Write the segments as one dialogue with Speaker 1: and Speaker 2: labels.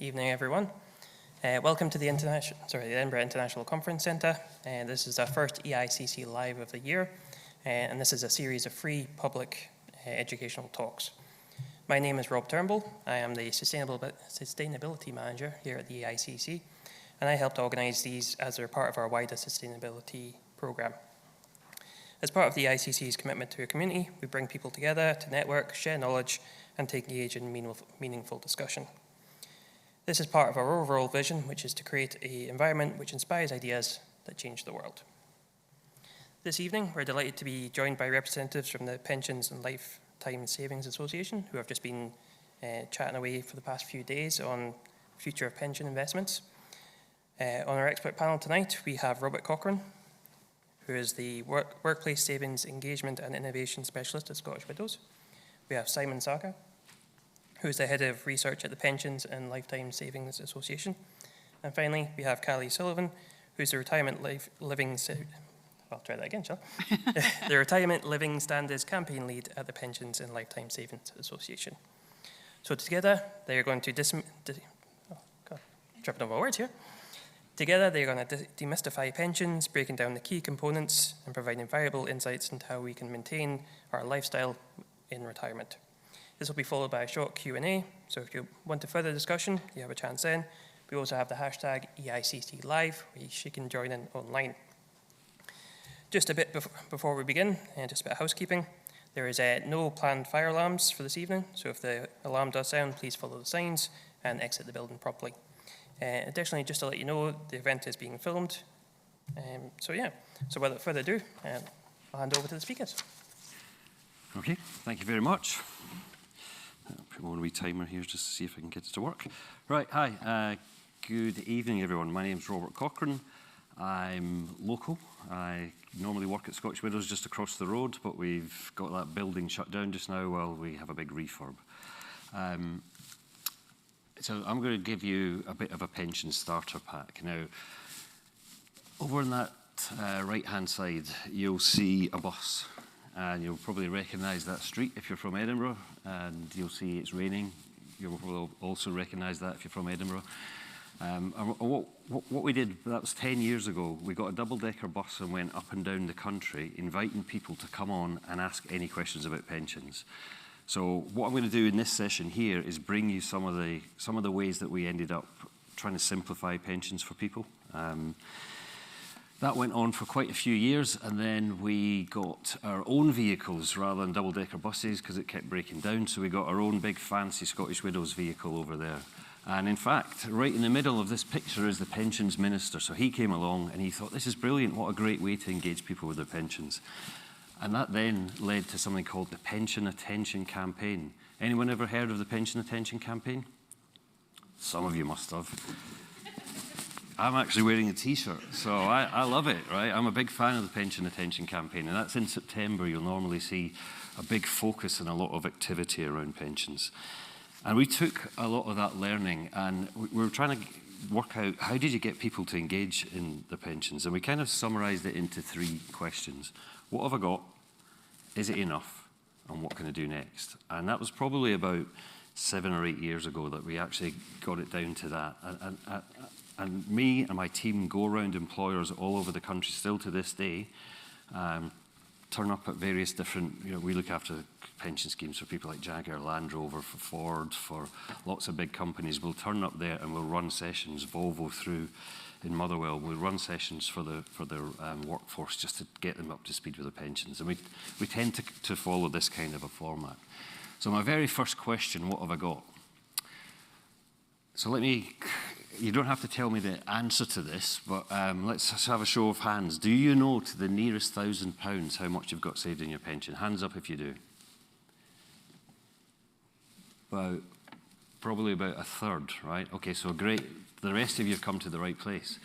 Speaker 1: Evening, everyone. Welcome to the Edinburgh International Conference Centre. This is our first EICC Live of the year, and this is a series of free public educational talks. My name is Rob Turnbull. I am the Sustainability Manager here at the EICC, and I helped organise these as they're part of our wider sustainability programme. As part of the EICC's commitment to a community, we bring people together to network, share knowledge, and to engage in meaningful discussion. This is part of our overall vision, which is to create an environment which inspires ideas that change the world. This evening, we're delighted to be joined by representatives from the Pensions and Lifetime Savings Association, who have just been chatting away for the past few days on the future of pension investments. On our expert panel tonight, we have Robert Cochran, who is the Workplace Savings Engagement and Innovation Specialist at Scottish Widows. We have Simon Sarkar, who is the Head of Research at the Pensions and Lifetime Savings Association. And finally, we have Cali Sullivan, who's the Retirement Living Standards Campaign Lead at the Pensions and Lifetime Savings Association. So together, they are going to Together, they're going to demystify pensions, breaking down the key components and providing valuable insights into how we can maintain our lifestyle in retirement. This will be followed by a short Q&A, so if you want a further discussion, you have a chance then. We also have the hashtag EICC Live, which you can join in online. Just a bit before we begin, and just a bit of housekeeping. There is no planned fire alarms for this evening, so if the alarm does sound, please follow the signs and exit the building properly. Additionally, just to let you know, the event is being filmed. So without further ado, I'll hand over to the speakers.
Speaker 2: Okay, thank you very much. I'll put on a wee timer here just to see if I can get it to work. Right, hi, good evening everyone. My name is Robert Cochran. I'm local. I normally work at Scottish Widows just across the road, but we've got that building shut down just now while we have a big refurb. So I'm going to give you a bit of a pension starter pack. Now, over on that right-hand side, you'll see a bus. And you'll probably recognise that street if you're from Edinburgh, and you'll see it's raining. You'll probably also recognise that if you're from Edinburgh. And what we did, that was 10 years ago, we got a double-decker bus and went up and down the country, inviting people to come on and ask any questions about pensions. So what I'm going to do in this session here is bring you some of the ways that we ended up trying to simplify pensions for people. That went on for quite a few years, and then we got our own vehicles rather than double-decker buses because it kept breaking down, so we got our own big fancy Scottish Widows vehicle over there. And in fact, right in the middle of this picture is the pensions minister, so he came along and he thought, this is brilliant, what a great way to engage people with their pensions. And that then led to something called the Pension Attention Campaign. Anyone ever heard of the Pension Attention Campaign? Some of you must have. I'm actually wearing a t-shirt, so I love it, right? I'm a big fan of the Pension Attention Campaign, and that's in September. You'll normally see a big focus and a lot of activity around pensions. And we took a lot of that learning, and we were trying to work out how did you get people to engage in the pensions, and we kind of summarised it into 3 questions. What have I got? Is it enough? And what can I do next? And that was probably about 7 or 8 years ago that we actually got it down to that. And me and my team go around employers all over the country still to this day, turn up at various different, we look after pension schemes for people like Jaguar, Land Rover, for Ford, for lots of big companies. We'll turn up there and we'll run sessions, Volvo through in Motherwell, we'll run sessions for their workforce just to get them up to speed with their pensions. And we tend to follow this kind of a format. So my very first question, what have I got? So you don't have to tell me the answer to this, but let's just have a show of hands. Do you know to the nearest £1,000 how much you've got saved in your pension? Hands up if you do. Probably about a third, right? Okay, so great. The rest of you have come to the right place.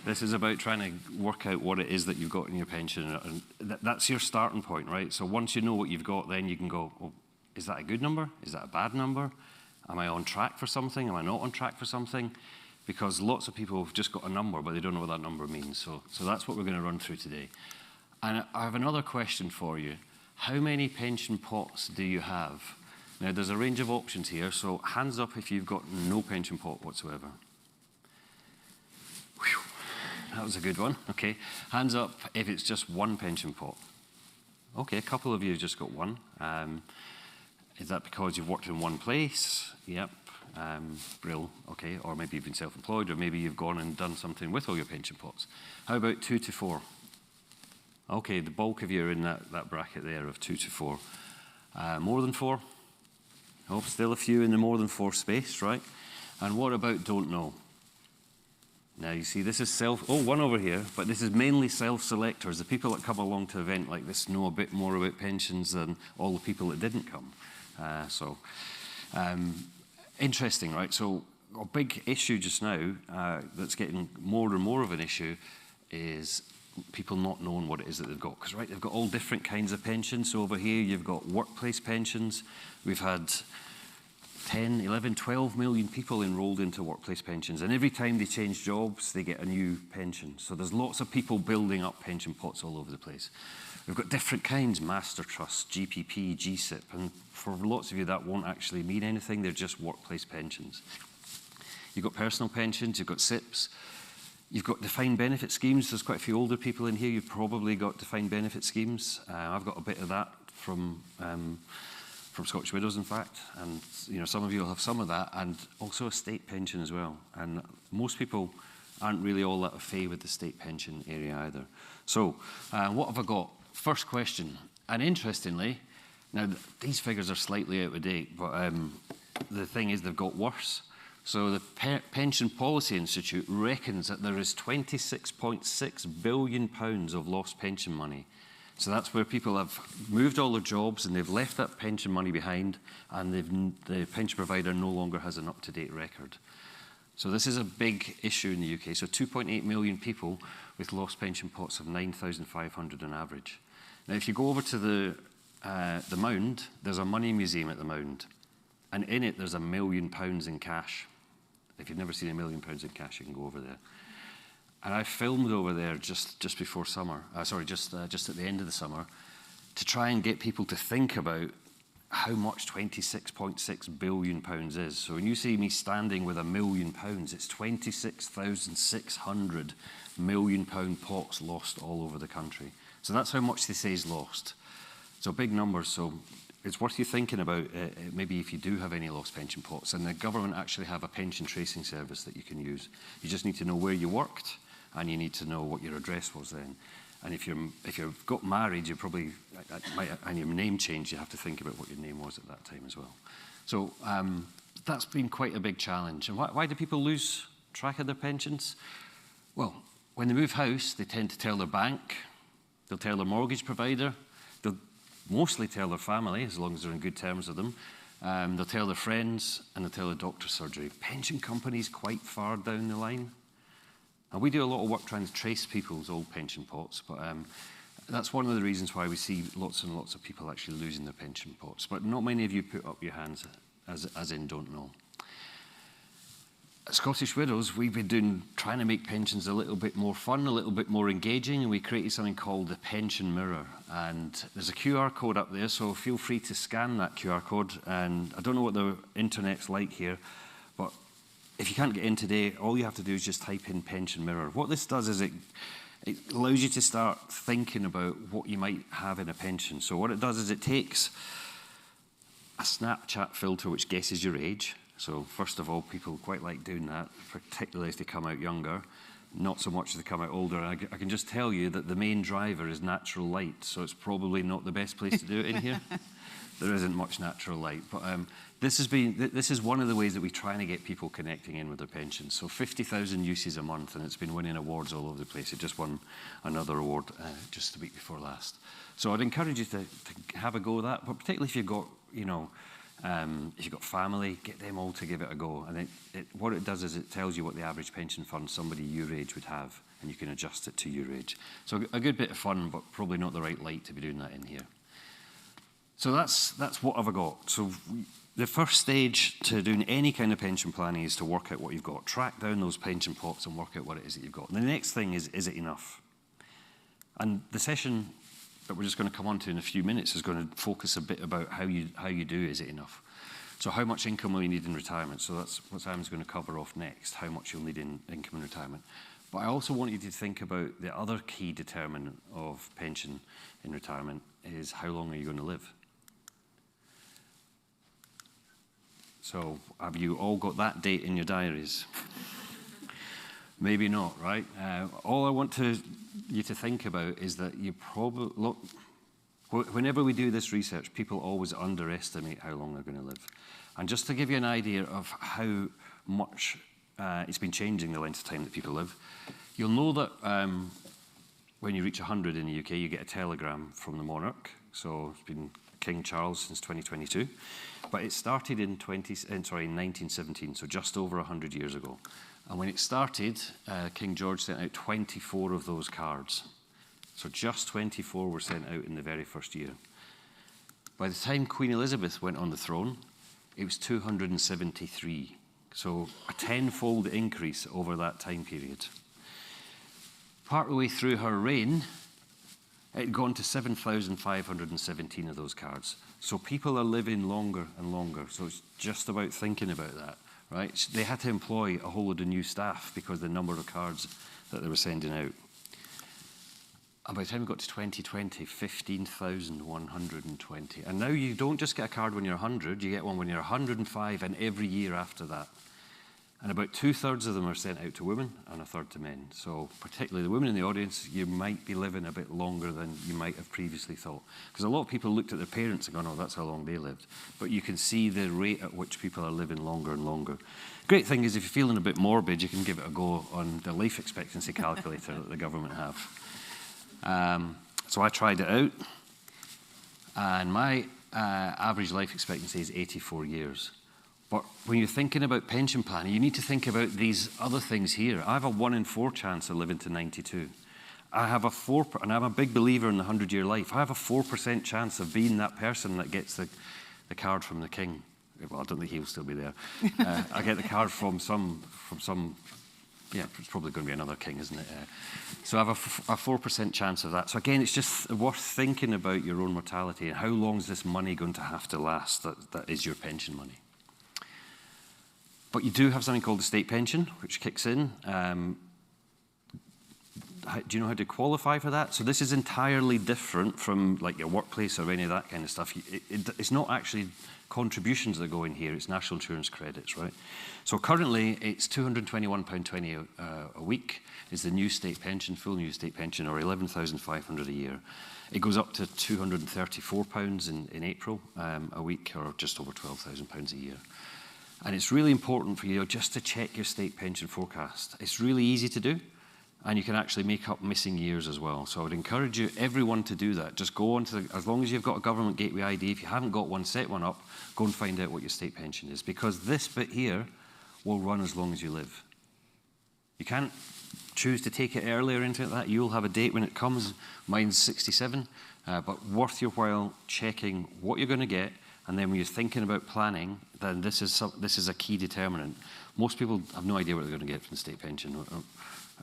Speaker 2: This is about trying to work out what it is that you've got in your pension. And that's your starting point, right? So once you know what you've got, then you can go, well, is that a good number? Is that a bad number? Am I on track for something? Am I not on track for something? Because lots of people have just got a number, but they don't know what that number means. So that's what we're going to run through today. And I have another question for you. How many pension pots do you have? Now, there's a range of options here, so hands up if you've got no pension pot whatsoever. Whew. That was a good one. Okay. Hands up if it's just one pension pot. Okay, a couple of you have just got one. Is that because you've worked in one place? Yep. Brill. Okay. Or maybe you've been self-employed, or maybe you've gone and done something with all your pension pots. How about 2 to 4? Okay, the bulk of you are in that bracket there of 2 to 4. More than 4? Oh, still a few in the more than 4 space, right? And what about don't know? Now, you see, this is one over here, but this is mainly self-selectors. The people that come along to an event like this know a bit more about pensions than all the people that didn't come. Interesting, right? So a big issue just now that's getting more and more of an issue is people not knowing what it is that they've got. Because, right, they've got all different kinds of pensions. So over here, you've got workplace pensions. We've had 10, 11, 12 million people enrolled into workplace pensions. And every time they change jobs, they get a new pension. So there's lots of people building up pension pots all over the place. We've got different kinds, master trust, GPP, GSIP. And for lots of you, that won't actually mean anything. They're just workplace pensions. You've got personal pensions, you've got SIPs. You've got defined benefit schemes. There's quite a few older people in here. You've probably got defined benefit schemes. I've got a bit of that from Scottish Widows, in fact. And some of you will have some of that, and also a state pension as well. And most people aren't really all that au fait with the state pension area either. So what have I got? First question. And interestingly, now these figures are slightly out of date, but the thing is they've got worse. So the Pension Policy Institute reckons that there is £26.6 billion of lost pension money. So that's where people have moved all their jobs and they've left that pension money behind, and the pension provider no longer has an up-to-date record. So this is a big issue in the UK. So 2.8 million people with lost pension pots of 9,500 on average. Now, if you go over to the Mound, there's a money museum at the Mound. And in it, there's £1 million in cash. If you've never seen £1 million in cash, you can go over there. And I filmed over there just before summer, just at the end of the summer, to try and get people to think about how much £26.6 billion is. So when you see me standing with £1 million, it's 26,600 £1 million pots lost all over the country. So that's how much they say is lost. So big numbers. So it's worth you thinking about maybe if you do have any lost pension pots. And the government actually have a pension tracing service that you can use. You just need to know where you worked, and you need to know what your address was then. And if you've got married, you probably, and your name changed, you have to think about what your name was at that time as well. So that's been quite a big challenge. And why do people lose track of their pensions? Well, when they move house, they tend to tell their bank, they'll tell their mortgage provider, they'll mostly tell their family, as long as they're in good terms with them. They'll tell their friends, and they'll tell their doctor's surgery. Pension companies quite far down the line. And we do a lot of work trying to trace people's old pension pots, but that's one of the reasons why we see lots and lots of people actually losing their pension pots. But not many of you put up your hands, as in don't know. At Scottish Widows, we've been trying to make pensions a little bit more fun, a little bit more engaging, and we created something called the Pension Mirror. And there's a QR code up there, so feel free to scan that QR code. And I don't know what the internet's like here, but if you can't get in today, all you have to do is just type in Pension Mirror. What this does is it allows you to start thinking about what you might have in a pension. So what it does is it takes a Snapchat filter which guesses your age. So first of all, people quite like doing that, particularly as they come out younger. Not so much as they come out older. I can just tell you that the main driver is natural light, so it's probably not the best place to do it in here. There isn't much natural light, but this is one of the ways that we're trying to get people connecting in with their pensions. So 50,000 uses a month, and it's been winning awards all over the place. It just won another award just the week before last. So I'd encourage you to have a go at that, but particularly if you've got, if you've got family, get them all to give it a go. And what it does is it tells you what the average pension fund somebody your age would have, and you can adjust it to your age. So a good bit of fun, but probably not the right light to be doing that in here. So that's what have I got. So the first stage to doing any kind of pension planning is to work out what you've got. Track down those pension pots and work out what it is that you've got. And the next thing is it enough? And the session that we're just going to come on to in a few minutes is going to focus a bit about how you do is it enough. So how much income will you need in retirement? So that's what Sam's going to cover off next, how much you'll need in income in retirement. But I also want you to think about the other key determinant of pension in retirement is how long are you going to live? So have you all got that date in your diaries? Maybe not, right? All I want you to think about is that you probably, look, whenever we do this research, people always underestimate how long they're going to live. And just to give you an idea of how much it's been changing the length of time that people live, you'll know that when you reach 100 in the UK, you get a telegram from the monarch. So it's been King Charles since 2022. But it started in 1917, so just over 100 years ago. And when it started, King George sent out 24 of those cards. So just 24 were sent out in the very first year. By the time Queen Elizabeth went on the throne, it was 273. So a tenfold increase over that time period. Part of the way through her reign, it had gone to 7,517 of those cards. So people are living longer and longer. So it's just about thinking about that, right? They had to employ a whole load of new staff because of the number of cards that they were sending out. And by the time we got to 2020, 15,120. And now you don't just get a card when you're 100, you get one when you're 105 and every year after that. And about 2/3 of them are sent out to women and 1/3 to men. So particularly the women in the audience, you might be living a bit longer than you might have previously thought. Because a lot of people looked at their parents and gone, oh, that's how long they lived. But you can see the rate at which people are living longer and longer. Great thing is if you're feeling a bit morbid, you can give it a go on the life expectancy calculator that the government have. So I tried it out. And my average life expectancy is 84 years. But when you're thinking about pension planning, you need to think about these other things here. I have a 1 in 4 chance of living to 92. And I'm a big believer in the 100-year life. I have a 4% chance of being that person that gets the card from the king. Well, I don't think he'll still be there. I get the card from some, yeah, it's probably going to be another king, isn't it? So I have a 4% chance of that. So again, it's just worth thinking about your own mortality and how long is this money going to have to last that is your pension money. But you do have something called the state pension, which kicks in. Do you know how to qualify for that? So this is entirely different from like your workplace or any of that kind of stuff. It's not actually contributions that go in here, it's national insurance credits, right? So currently it's £221.20 a week is the new state pension, full new state pension, or £11,500 a year. It goes up to £234 in April a week, or just over £12,000 a year. And it's really important for you just to check your state pension forecast. It's really easy to do, and you can actually make up missing years as well. So I would encourage you, everyone, to do that. Just go on to as long as you've got a government gateway ID, if you haven't got one, set one up, go and find out what your state pension is, because this bit here will run as long as you live. You can't choose to take it earlier into that. You'll have a date when it comes. Mine's 67, but worth your while checking what you're going to get. And then when you're thinking about planning, then this is a key determinant. Most people have no idea what they're going to get from the state pension.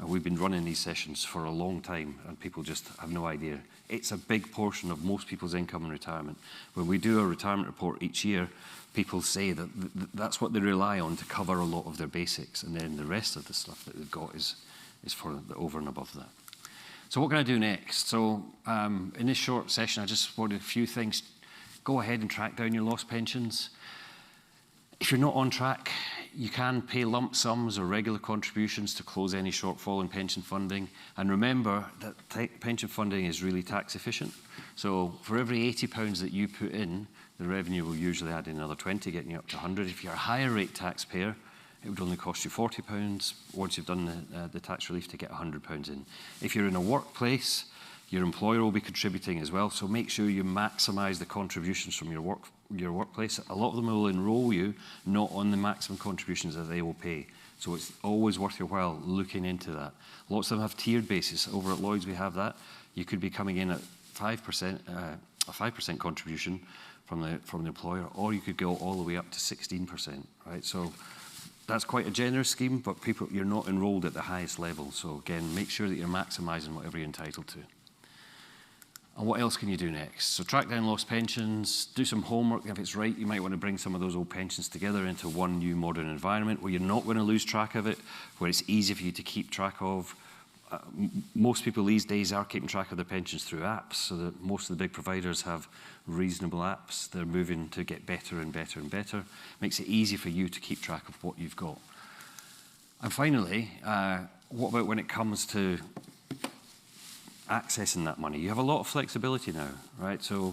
Speaker 2: We've been running these sessions for a long time, and people just have no idea. It's a big portion of most people's income in retirement. When we do a retirement report each year, people say that that's what they rely on to cover a lot of their basics, and then the rest of the stuff that they've got is for the over and above that. So what can I do next? So in this short session, I just wanted a few things. Go ahead and track down your lost pensions. If you're not on track, you can pay lump sums or regular contributions to close any shortfall in pension funding. And remember that pension funding is really tax efficient. So for every £80 that you put in, the revenue will usually add in another 20, getting you up to 100. If you're a higher rate taxpayer, it would only cost you £40 once you've done the tax relief to get £100 in. If you're in a workplace, your employer will be contributing as well, so make sure you maximise the contributions from your workplace. A lot of them will enrol you not on the maximum contributions that they will pay. So it's always worth your while looking into that. Lots of them have tiered basis. Over at Lloyd's we have that. You could be coming in at 5%, a 5% contribution from the employer, or you could go all the way up to 16%, right? So that's quite a generous scheme, but you're not enrolled at the highest level. So again, make sure that you're maximising whatever you're entitled to. And what else can you do next? So track down lost pensions, do some homework. If it's right, you might want to bring some of those old pensions together into one new modern environment where you're not going to lose track of it, where it's easy for you to keep track of. Most people these days are keeping track of their pensions through apps, so that most of the big providers have reasonable apps. They're moving to get better and better and better. Makes it easy for you to keep track of what you've got. And finally, what about when it comes to accessing that money? You have a lot of flexibility now, right? So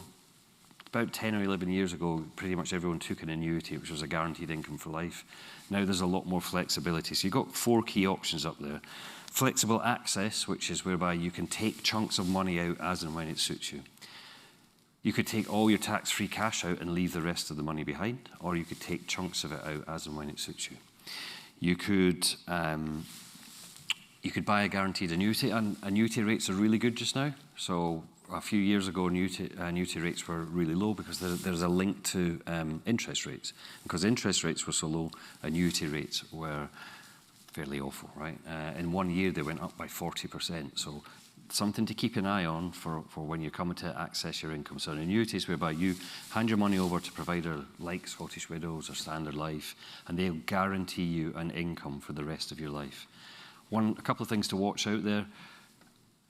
Speaker 2: about 10 or 11 years ago, pretty much everyone took an annuity, which was a guaranteed income for life. Now there's a lot more flexibility. So you've got 4 key options up there. Flexible access, which is whereby you can take chunks of money out as and when it suits you. You could take all your tax-free cash out and leave the rest of the money behind, or you could take chunks of it out as and when it suits you. You could buy a guaranteed annuity, and annuity rates are really good just now. So a few years ago, annuity rates were really low because there's a link to interest rates. Because interest rates were so low, annuity rates were fairly awful, right? In 1 year, they went up by 40%. So something to keep an eye on for when you're coming to access your income. So an annuity is whereby you hand your money over to a provider like Scottish Widows or Standard Life, and they'll guarantee you an income for the rest of your life. A couple of things to watch out there.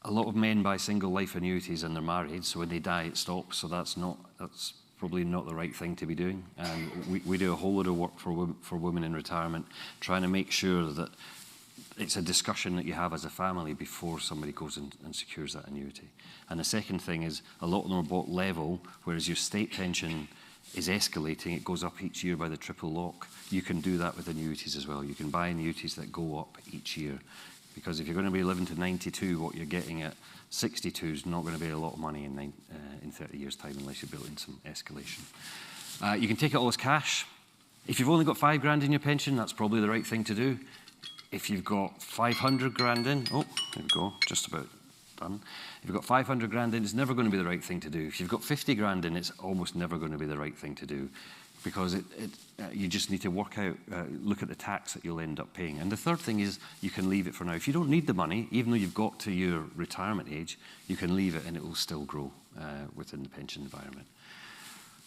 Speaker 2: A lot of men buy single life annuities and they're married, so when they die it stops, so that's probably not the right thing to be doing. We do a whole lot of work for women in retirement, trying to make sure that it's a discussion that you have as a family before somebody goes and secures that annuity. And the second thing is, a lot of them are bought level, whereas your state pension is escalating. It goes up each year by the triple lock. You can do that with annuities as well. You can buy annuities that go up each year. Because if you're going to be living to 92, what you're getting at 62 is not going to be a lot of money in 30 years' time unless you build in some escalation. You can take it all as cash. If you've only got 5 grand in your pension, that's probably the right thing to do. If you've got 500 grand in, there we go, just about done. If you've got 500 grand in, it's never going to be the right thing to do. If you've got 50 grand in, it's almost never going to be the right thing to do, because you just need to work out, look at the tax that you'll end up paying. And the third thing is, you can leave it for now. If you don't need the money, even though you've got to your retirement age, you can leave it and it will still grow within the pension environment.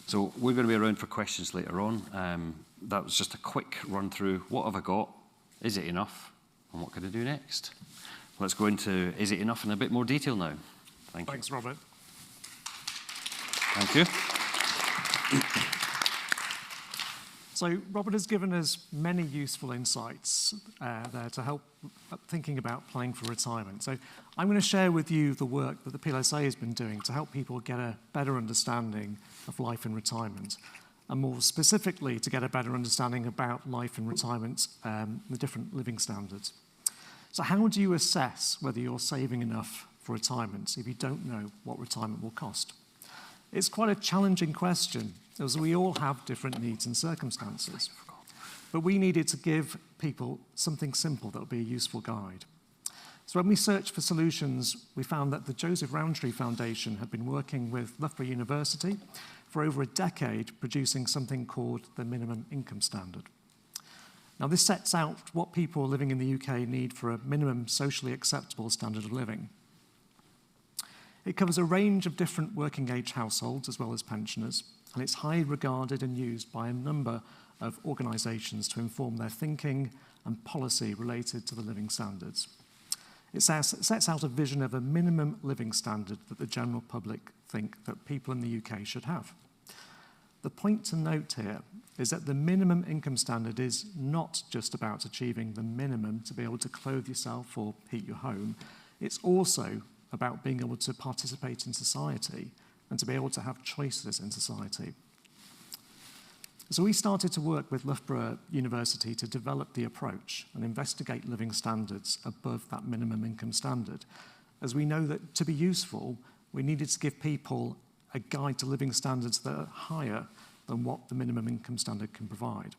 Speaker 2: So we're going to be around for questions later on. That was just a quick run through. What have I got? Is it enough? And what can I do next? Let's go into, is it enough in a bit more detail now? Thank you.
Speaker 3: Thanks, Robert.
Speaker 2: Thank you.
Speaker 3: So Robert has given us many useful insights there to help thinking about planning for retirement. So I'm going to share with you the work that the PLSA has been doing to help people get a better understanding of life in retirement, and more specifically to get a better understanding about life in retirement, the different living standards. So how do you assess whether you're saving enough for retirement if you don't know what retirement will cost? It's quite a challenging question, as we all have different needs and circumstances. But we needed to give people something simple that would be a useful guide. So when we searched for solutions, we found that the Joseph Rowntree Foundation had been working with Loughborough University for over a decade, producing something called the Minimum Income Standard. Now, this sets out what people living in the UK need for a minimum socially acceptable standard of living. It covers a range of different working age households as well as pensioners, and it's highly regarded and used by a number of organisations to inform their thinking and policy related to the living standards. It sets out a vision of a minimum living standard that the general public think that people in the UK should have. The point to note here is that the minimum income standard is not just about achieving the minimum to be able to clothe yourself or heat your home. It's also about being able to participate in society and to be able to have choices in society. So we started to work with Loughborough University to develop the approach and investigate living standards above that minimum income standard, as we know that to be useful, we needed to give people a guide to living standards that are higher than what the minimum income standard can provide.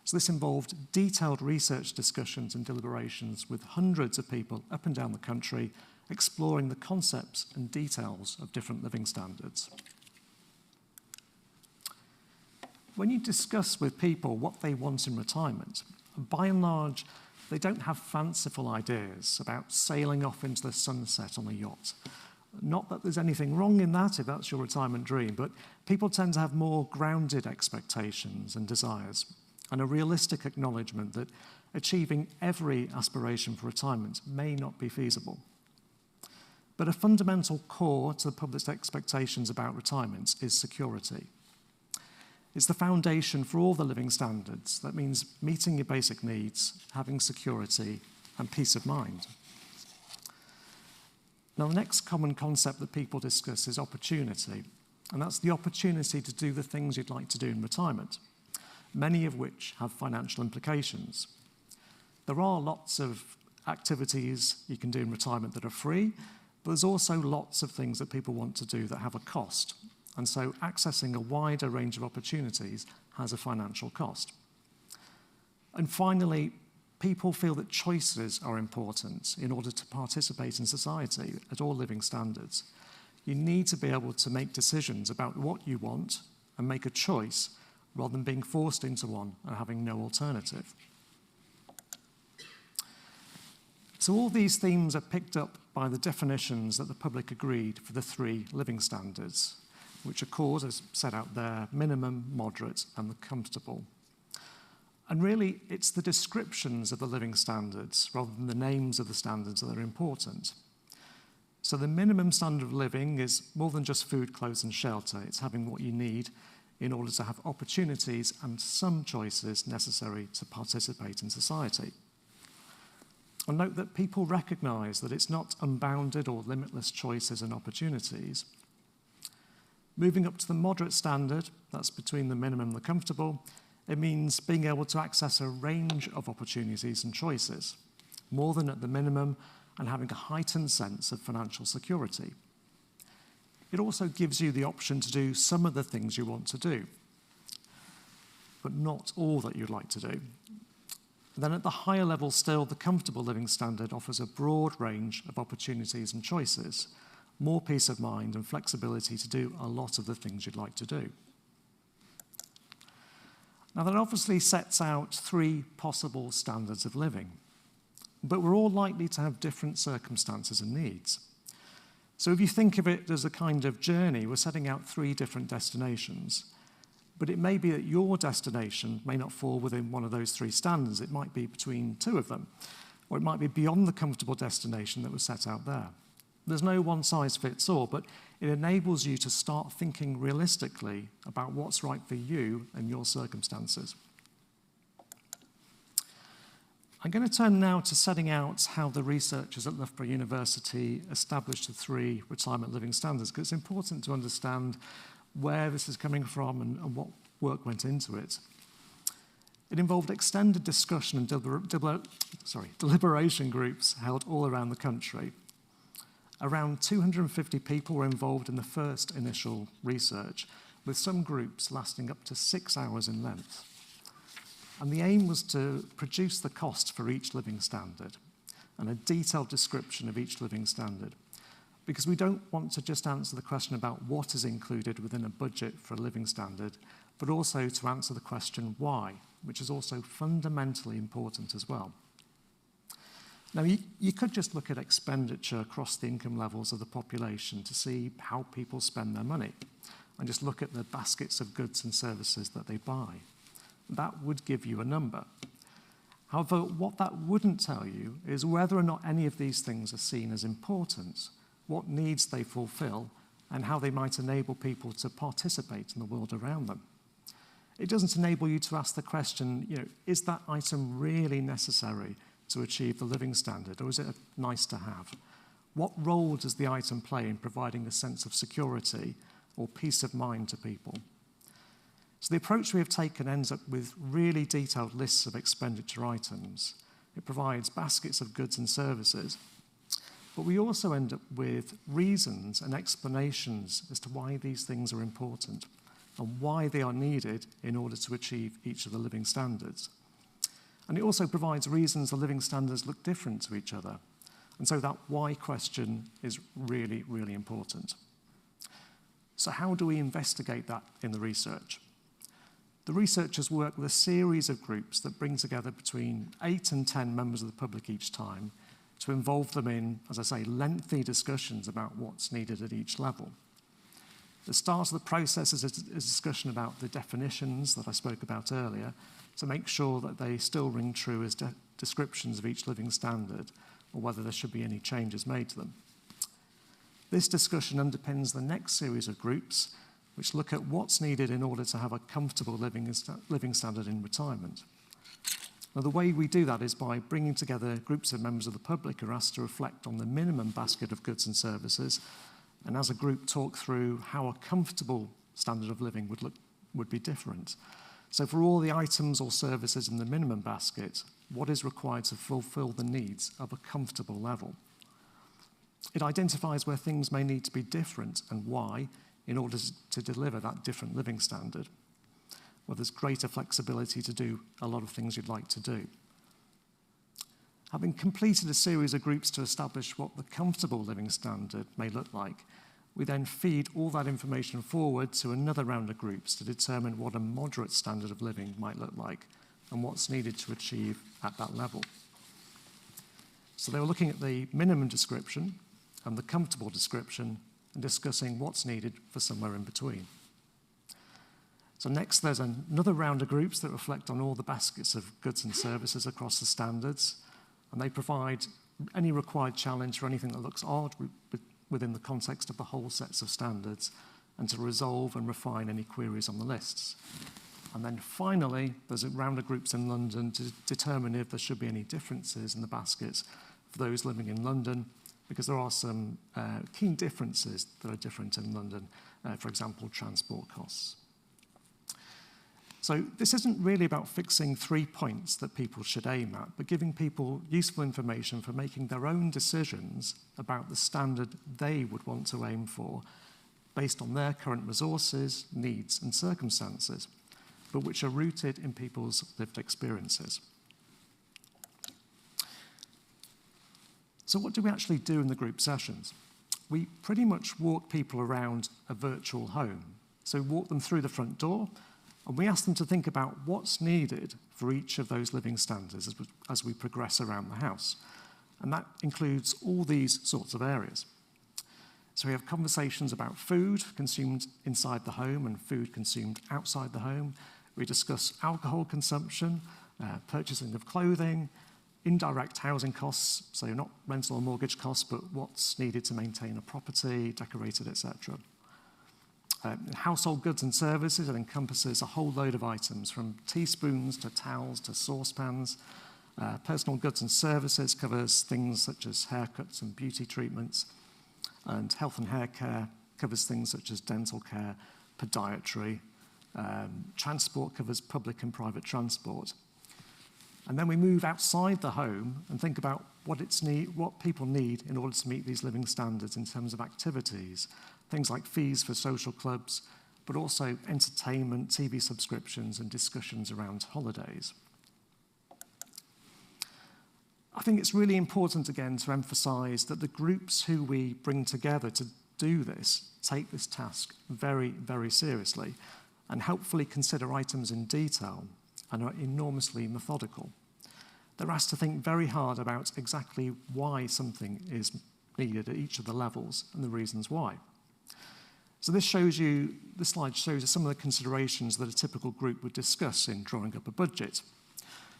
Speaker 3: So this involved detailed research discussions and deliberations with hundreds of people up and down the country, exploring the concepts and details of different living standards. When you discuss with people what they want in retirement, by and large, they don't have fanciful ideas about sailing off into the sunset on a yacht, Not that there's anything wrong in that, if that's your retirement dream, but people tend to have more grounded expectations and desires, and a realistic acknowledgement that achieving every aspiration for retirement may not be feasible. But a fundamental core to the public's expectations about retirement is security. It's the foundation for all the living standards. That means meeting your basic needs, having security, and peace of mind. Now, the next common concept that people discuss is opportunity, and that's the opportunity to do the things you'd like to do in retirement, many of which have financial implications. There are lots of activities you can do in retirement that are free, but there's also lots of things that people want to do that have a cost. And so accessing a wider range of opportunities has a financial cost. And finally, people feel that choices are important in order to participate in society at all living standards. You need to be able to make decisions about what you want and make a choice rather than being forced into one and having no alternative. So all these themes are picked up by the definitions that the public agreed for the 3 living standards, which are called, as set out there, minimum, moderate, and the comfortable. And really, it's the descriptions of the living standards rather than the names of the standards that are important. So the minimum standard of living is more than just food, clothes, and shelter. It's having what you need in order to have opportunities and some choices necessary to participate in society. And note that people recognise that it's not unbounded or limitless choices and opportunities. Moving up to the moderate standard, that's between the minimum and the comfortable, it means being able to access a range of opportunities and choices, more than at the minimum, and having a heightened sense of financial security. It also gives you the option to do some of the things you want to do, but not all that you'd like to do. Then at the higher level still, the comfortable living standard offers a broad range of opportunities and choices, more peace of mind and flexibility to do a lot of the things you'd like to do. Now, that obviously sets out 3 possible standards of living, but we're all likely to have different circumstances and needs. So if you think of it as a kind of journey, we're setting out 3 different destinations, but it may be that your destination may not fall within one of those 3 standards. It might be between 2 of them, or it might be beyond the comfortable destination that was set out there. There's no one-size-fits-all, but it enables you to start thinking realistically about what's right for you and your circumstances. I'm going to turn now to setting out how the researchers at Loughborough University established the 3 retirement living standards, because it's important to understand where this is coming from and what work went into it. It involved extended discussion and deliberation groups held all around the country. Around 250 people were involved in the first initial research, with some groups lasting up to 6 hours in length. And the aim was to produce the cost for each living standard and a detailed description of each living standard, because we don't want to just answer the question about what is included within a budget for a living standard, but also to answer the question why, which is also fundamentally important as well. Now, you could just look at expenditure across the income levels of the population to see how people spend their money, and just look at the baskets of goods and services that they buy. That would give you a number. However, what that wouldn't tell you is whether or not any of these things are seen as important, what needs they fulfill, and how they might enable people to participate in the world around them. It doesn't enable you to ask the question, is that item really necessary to achieve the living standard, or is it a nice to have? What role does the item play in providing a sense of security or peace of mind to people? So the approach we have taken ends up with really detailed lists of expenditure items. It provides baskets of goods and services, but we also end up with reasons and explanations as to why these things are important and why they are needed in order to achieve each of the living standards. And it also provides reasons the living standards look different to each other. And so that why question is really, really important. So how do we investigate that in the research? The researchers work with a series of groups that bring together between 8 and 10 members of the public each time to involve them in, as I say, lengthy discussions about what's needed at each level. The start of the process is a discussion about the definitions that I spoke about earlier, to make sure that they still ring true as descriptions of each living standard, or whether there should be any changes made to them. This discussion underpins the next series of groups, which look at what's needed in order to have a comfortable living standard in retirement. Now, the way we do that is by bringing together groups of members of the public who are asked to reflect on the minimum basket of goods and services, and as a group talk through how a comfortable standard of living would be different. So for all the items or services in the minimum basket, what is required to fulfill the needs of a comfortable level? It identifies where things may need to be different and why in order to deliver that different living standard, where there's greater flexibility to do a lot of things you'd like to do. Having completed a series of groups to establish what the comfortable living standard may look like, we then feed all that information forward to another round of groups to determine what a moderate standard of living might look like and what's needed to achieve at that level. So they were looking at the minimum description and the comfortable description and discussing what's needed for somewhere in between. So next, there's another round of groups that reflect on all the baskets of goods and services across the standards, and they provide any required challenge for anything that looks odd within the context of the whole sets of standards, and to resolve and refine any queries on the lists. And then finally, there's a round of groups in London to determine if there should be any differences in the baskets for those living in London, because there are some key differences that are different in London, for example, transport costs. So this isn't really about fixing 3 points that people should aim at, but giving people useful information for making their own decisions about the standard they would want to aim for based on their current resources, needs, and circumstances, but which are rooted in people's lived experiences. So what do we actually do in the group sessions? We pretty much walk people around a virtual home. So we walk them through the front door, and we ask them to think about what's needed for each of those living standards as we progress around the house. And that includes all these sorts of areas. So we have conversations about food consumed inside the home and food consumed outside the home. We discuss alcohol consumption, purchasing of clothing, indirect housing costs, so not rental or mortgage costs, but what's needed to maintain a property, decorate it, etc. Household goods and services, it encompasses a whole load of items, from teaspoons to towels to saucepans. Personal goods and services covers things such as haircuts and beauty treatments. And health and hair care covers things such as dental care, podiatry. Transport covers public and private transport. And then we move outside the home and think about what people need in order to meet these living standards in terms of activities. Things like fees for social clubs, but also entertainment, TV subscriptions, and discussions around holidays. I think it's really important, again, to emphasize that the groups who we bring together to do this take this task very, very seriously and helpfully consider items in detail and are enormously methodical. They're asked to think very hard about exactly why something is needed at each of the levels and the reasons why. So this slide shows you some of the considerations that a typical group would discuss in drawing up a budget.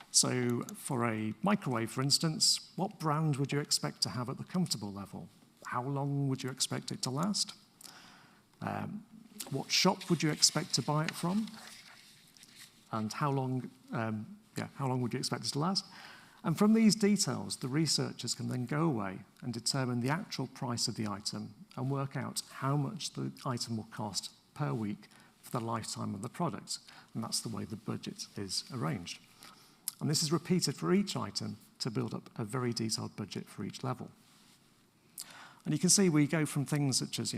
Speaker 3: So for a microwave, for instance, what brand would you expect to have at the comfortable level? How long would you expect it to last? What shop would you expect to buy it from? And how long would you expect it to last? And from these details, the researchers can then go away and determine the actual price of the item and work out how much the item will cost per week for the lifetime of the product. And that's the way the budget is arranged. And this is repeated for each item to build up a very detailed budget for each level. And you can see we go from things such as,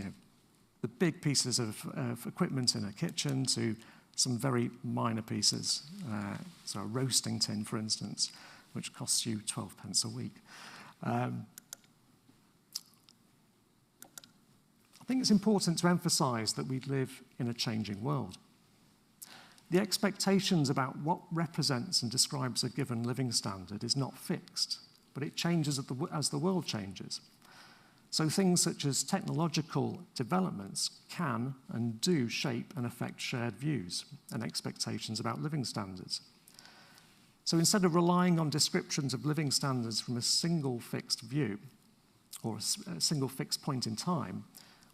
Speaker 3: the big pieces of equipment in a kitchen to some very minor pieces. So a roasting tin, for instance, which costs you 12 pence a week. I think it's important to emphasize that we live in a changing world. The expectations about what represents and describes a given living standard is not fixed, but it changes as the world changes. So things such as technological developments can and do shape and affect shared views and expectations about living standards. So instead of relying on descriptions of living standards from a single fixed view or a single fixed point in time,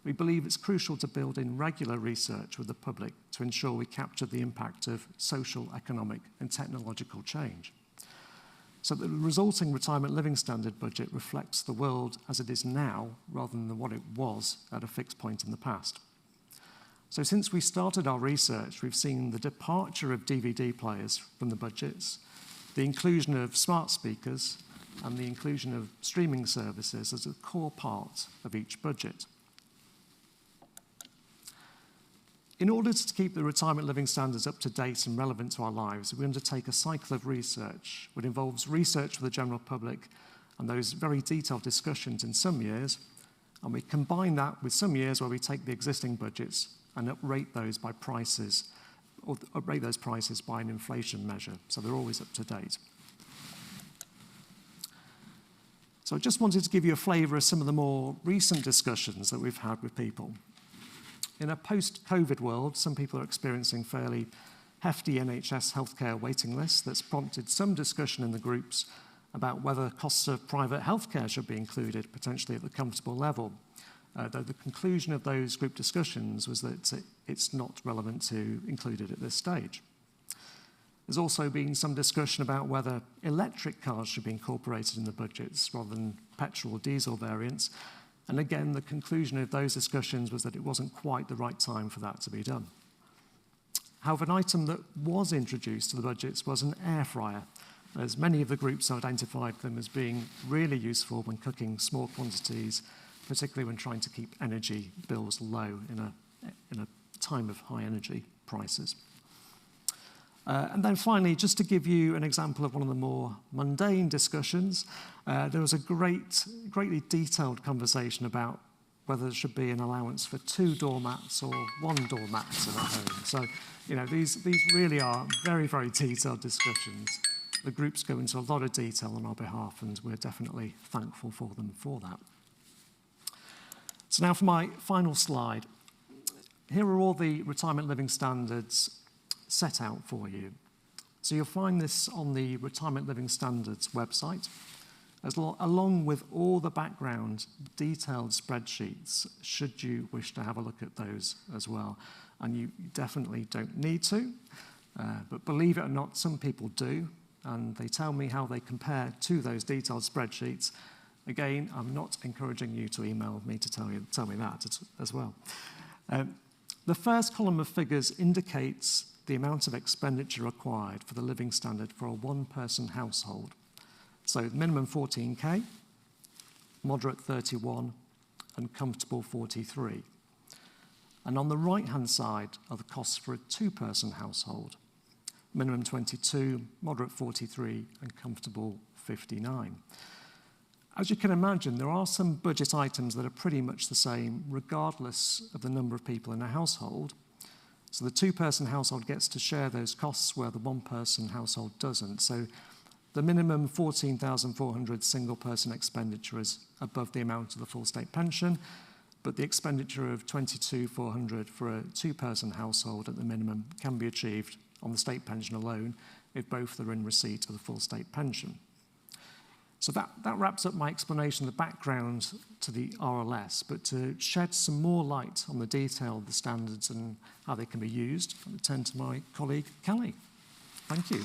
Speaker 3: we believe it's crucial to build in regular research with the public to ensure we capture the impact of social, economic, and technological change. So the resulting retirement living standard budget reflects the world as it is now rather than what it was at a fixed point in the past. So since we started our research, we've seen the departure of DVD players from the budgets, the inclusion of smart speakers, and the inclusion of streaming services as a core part of each budget. In order to keep the retirement living standards up to date and relevant to our lives, we undertake a cycle of research, which involves research for the general public and those very detailed discussions in some years, and we combine that with some years where we take the existing budgets and uprate those by prices, or uprate those prices by an inflation measure, so they're always up to date. So I just wanted to give you a flavour of some of the more recent discussions that we've had with people. In a post-COVID world, some people are experiencing fairly hefty NHS healthcare waiting lists that's prompted some discussion in the groups about whether costs of private healthcare should be included, potentially at the comfortable level. Though the conclusion of those group discussions was that it's not relevant to include it at this stage. There's also been some discussion about whether electric cars should be incorporated in the budgets rather than petrol or diesel variants. And again, the conclusion of those discussions was that it wasn't quite the right time for that to be done. However, an item that was introduced to the budgets was an air fryer, as many of the groups identified them as being really useful when cooking small quantities, particularly when trying to keep energy bills low in a time of high energy prices. And then finally, just to give you an example of one of the more mundane discussions, there was a greatly detailed conversation about whether there should be an allowance for 2 doormats or 1 doormat in a home. So, you know, these really are very, very detailed discussions. The groups go into a lot of detail on our behalf, and we're definitely thankful for them for that. So now for my final slide. Here are all the retirement living standards set out for you. So you'll find this on the Retirement Living Standards website, along with all the background detailed spreadsheets, should you wish to have a look at those as well. And you definitely don't need to, but believe it or not, some people do, and they tell me how they compare to those detailed spreadsheets. Again, I'm not encouraging you to email me to tell me that as well. The first column of figures indicates the amount of expenditure required for the living standard for a one-person household. So minimum 14K, moderate 31, and comfortable 43. And on the right-hand side are the costs for a two-person household. Minimum 22, moderate 43, and comfortable 59. As you can imagine, there are some budget items that are pretty much the same regardless of the number of people in a household. So the two-person household gets to share those costs where the one-person household doesn't. So the minimum 14,400 single-person expenditure is above the amount of the full state pension, but the expenditure of 22,400 for a two-person household at the minimum can be achieved on the state pension alone if both are in receipt of the full state pension. So that wraps up my explanation of the background to the RLS, but to shed some more light on the detail of the standards and how they can be used, I turn to my colleague, Cali. Thank you.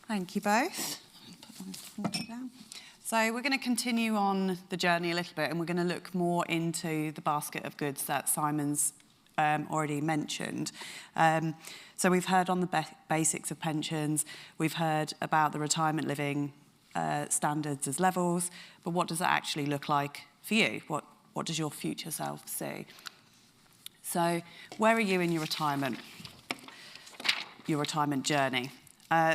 Speaker 4: Thank you both. Put one down. So we're going to continue on the journey a little bit, and we're going to look more into the basket of goods that Simon's already mentioned. So we've heard on the basics of pensions, we've heard about the retirement living standards as levels, but what does that actually look like for you? What does your future self see? So where are you in your retirement journey?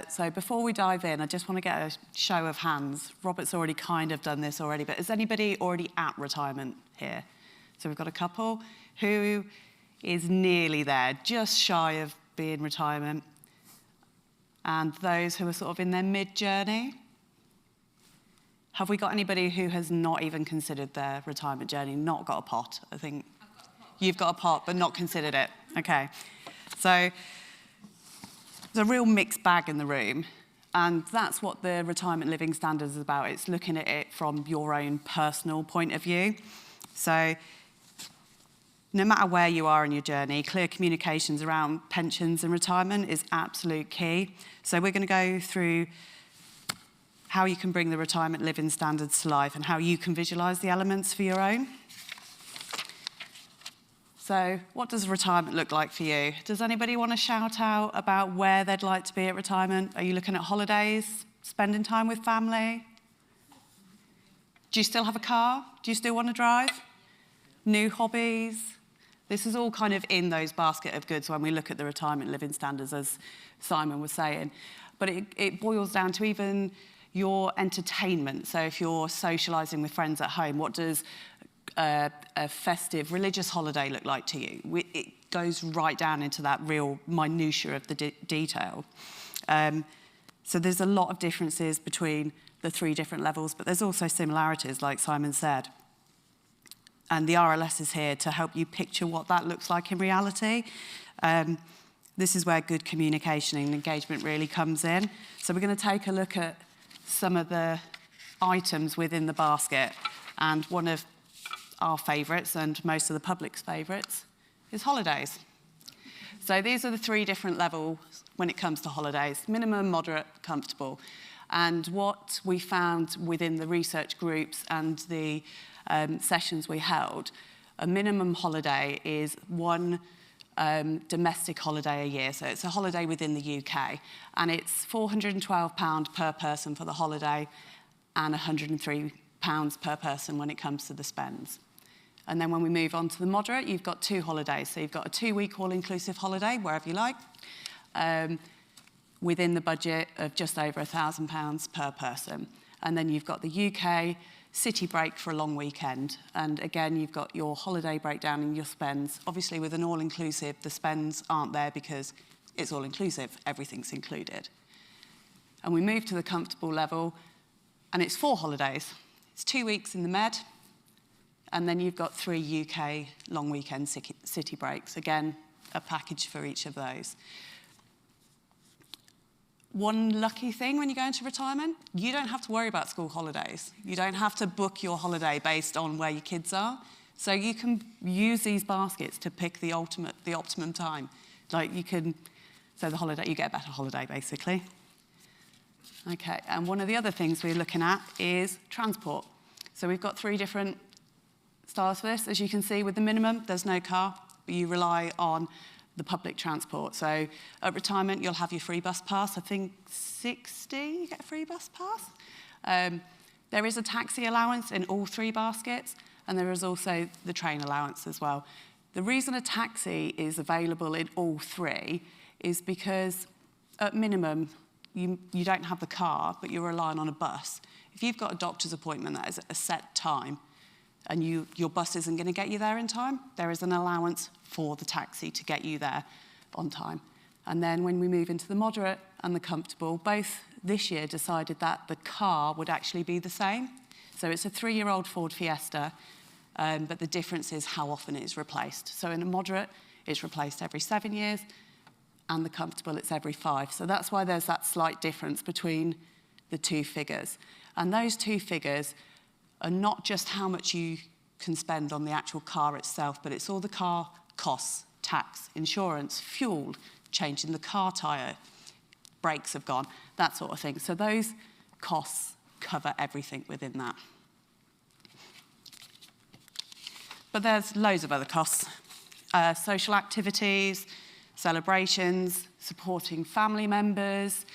Speaker 4: So before we dive in, I just want to get a show of hands. Robert's already kind of done this already, but is anybody already at retirement here? So we've got a couple. Who is nearly there, just shy of being retirement. And those who are sort of in their mid-journey. Have we got anybody who has not even considered their retirement journey, not got a pot? I think you've got a pot, but not considered it. Okay. So there's a real mixed bag in the room. And that's what the retirement living standards is about. It's looking at it from your own personal point of view. So no matter where you are in your journey, clear communications around pensions and retirement is absolute key. So we're going to go through how you can bring the retirement living standards to life and how you can visualise the elements for your own. So what does retirement look like for you? Does anybody want to shout out about where they'd like to be at retirement? Are you looking at holidays, spending time with family? Do you still have a car? Do you still want to drive? New hobbies? This is all kind of in those basket of goods when we look at the retirement living standards, as Simon was saying. But it boils down to even your entertainment. So if you're socialising with friends at home, what does a festive religious holiday look like to you? It goes right down into that real minutiae of the detail. So there's a lot of differences between the 3 different levels, but there's also similarities, like Simon said. And the RLS is here to help you picture what that looks like in reality. This is where good communication and engagement really comes in. So we're going to take a look at some of the items within the basket. And one of our favourites, and most of the public's favourites, is holidays. So these are the 3 different levels when it comes to holidays: minimum, moderate, comfortable. And what we found within the research groups and the sessions we held, a minimum holiday is 1 domestic holiday a year. So it's a holiday within the UK. And it's £412 per person for the holiday and £103 per person when it comes to the spends. And then when we move on to the moderate, you've got 2 holidays. So you've got a 2-week all-inclusive holiday, wherever you like, within the budget of just over £1,000 per person. And then you've got the UK city break for a long weekend. And again, you've got your holiday breakdown and your spends. Obviously, with an all-inclusive, the spends aren't there because it's all-inclusive. Everything's included. And we move to the comfortable level, and it's 4 holidays. It's 2 weeks in the Med, and then you've got 3 UK long weekend city breaks. Again, a package for each of those. One lucky thing when you go into retirement, you don't have to worry about school holidays. You don't have to book your holiday based on where your kids are. So you can use these baskets to pick the optimum time. Like you can, so the holiday, you get a better holiday basically. Okay, and one of the other things we're looking at is transport. So we've got 3 different styles for this. As you can see, with the minimum, there's no car, but you rely on the public transport. So at retirement, you'll have your free bus pass. I think 60, you get a free bus pass. There is a taxi allowance in all 3 baskets, and there is also the train allowance as well. The reason a taxi is available in all 3 is because at minimum, you don't have the car, but you're relying on a bus. If you've got a doctor's appointment that is at a set time, and your bus isn't going to get you there in time, there is an allowance for the taxi to get you there on time. And then when we move into the moderate and the comfortable, both this year decided that the car would actually be the same. So it's a 3-year-old Ford Fiesta, but the difference is how often it is replaced. So in a moderate, it's replaced every 7 years, and the comfortable, it's every 5. So that's why there's that slight difference between the 2 figures. And those 2 figures are not just how much you can spend on the actual car itself, but it's all the car costs, tax, insurance, fuel, changing the car tyre, brakes have gone, that sort of thing. So those costs cover everything within that. But there's loads of other costs. Social activities, celebrations, supporting family members.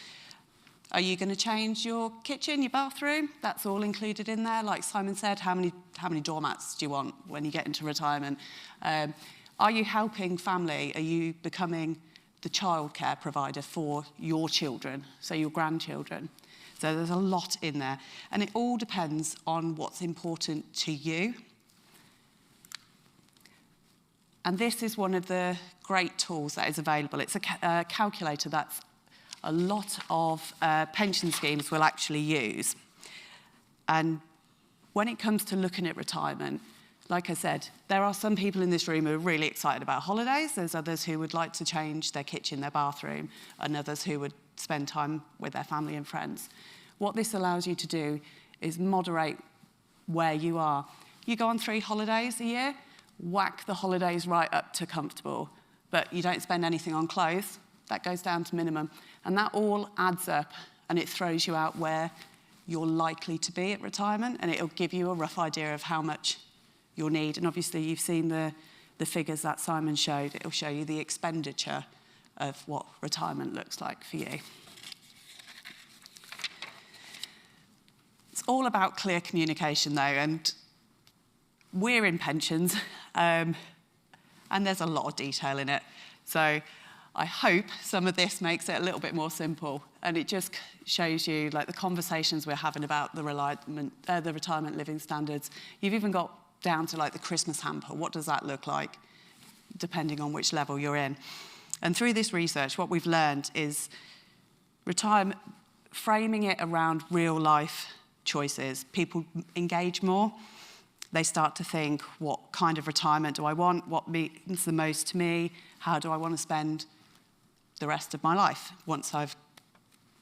Speaker 4: Are you going to change your kitchen, your bathroom? That's all included in there. Like Simon said, how many doormats do you want when you get into retirement? Are you helping family? Are you becoming the childcare provider for your children, so your grandchildren? So there's a lot in there. And it all depends on what's important to you. And this is one of the great tools that is available. It's a calculator that's a lot of pension schemes will actually use. And when it comes to looking at retirement, like I said, there are some people in this room who are really excited about holidays. There's others who would like to change their kitchen, their bathroom, and others who would spend time with their family and friends. What this allows you to do is moderate where you are. You go on 3 holidays a year, whack the holidays right up to comfortable, but you don't spend anything on clothes. That goes down to minimum. And that all adds up, and it throws you out where you're likely to be at retirement, and it'll give you a rough idea of how much you'll need. And obviously, you've seen the figures that Simon showed. It'll show you the expenditure of what retirement looks like for you. It's all about clear communication, though, and we're in pensions, and there's a lot of detail in it. So I hope some of this makes it a little bit more simple, and it just shows you like the conversations we're having about the retirement living standards. You've even got down to like the Christmas hamper. What does that look like, depending on which level you're in? And through this research, what we've learned is retirement, framing it around real life choices. People engage more. They start to think, what kind of retirement do I want? What means the most to me? How do I want to spend the rest of my life once I've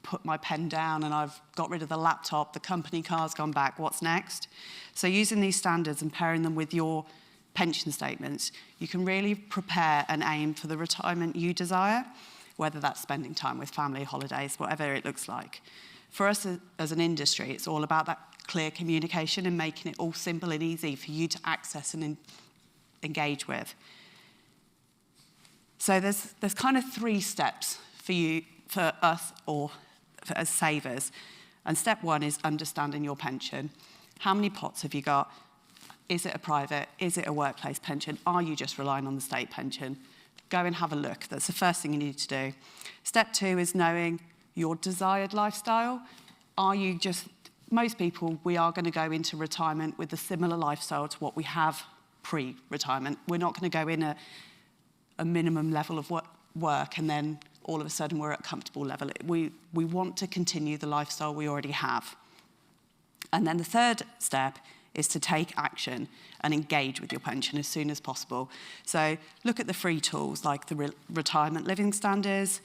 Speaker 4: put my pen down and I've got rid of the laptop, the company car's gone back, what's next? So using these standards and pairing them with your pension statements, you can really prepare and aim for the retirement you desire, whether that's spending time with family, holidays, whatever it looks like. For us as an industry, it's all about that clear communication and making it all simple and easy for you to access and engage with. So there's kind of 3 steps for us, or as savers. And step 1 is understanding your pension. How many pots have you got? Is it a private? Is it a workplace pension? Are you just relying on the state pension? Go and have a look. That's the first thing you need to do. Step 2 is knowing your desired lifestyle. Are you just, most people, we are going to go into retirement with a similar lifestyle to what we have pre-retirement. We're not going to go in a minimum level of work and then all of a sudden we're at a comfortable level. We want to continue the lifestyle we already have. And then the third step is to take action and engage with your pension as soon as possible. So look at the free tools like the retirement living standards.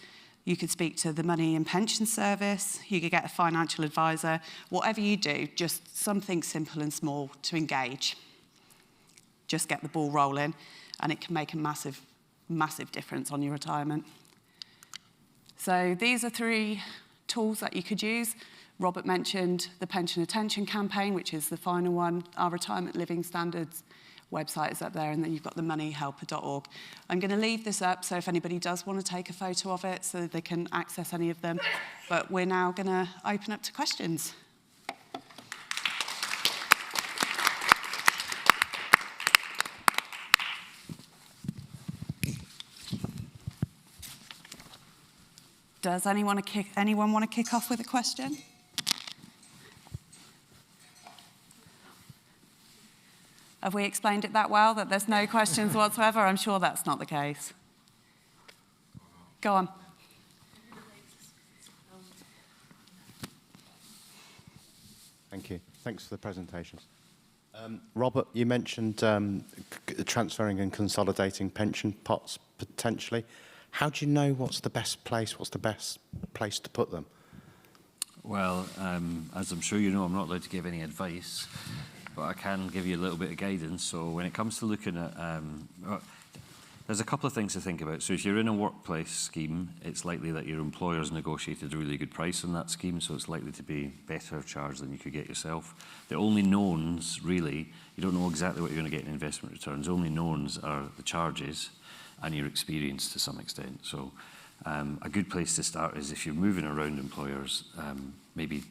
Speaker 4: You could speak to the Money and Pension Service. You could get a financial advisor. Whatever you do, just something simple and small to engage. Just get the ball rolling, and it can make a massive, massive difference on your retirement. So these are 3 tools that you could use. Robert mentioned the Pension Attention Campaign, which is the final one. Our Retirement Living Standards website is up there, and then you've got the moneyhelper.org. I'm going to leave this up, so if anybody does want to take a photo of it so they can access any of them. But we're now going to open up to questions. Does anyone want to kick off with a question? Have we explained it that well, that there's no questions whatsoever? I'm sure that's not the case. Go on.
Speaker 5: Thank you. Thanks for the presentations. Robert, you mentioned transferring and consolidating pension pots potentially. How do you know what's the best place to put them?
Speaker 2: Well, as I'm sure you know, I'm not allowed to give any advice, but I can give you a little bit of guidance. So when it comes to looking at, there's a couple of things to think about. So if you're in a workplace scheme, it's likely that your employer's negotiated a really good price on that scheme, so it's likely to be better charged than you could get yourself. The only knowns, really, you don't know exactly what you're going to get in investment returns. The only knowns are the charges and your experience to some extent. So a good place to start is if you're moving around employers, maybe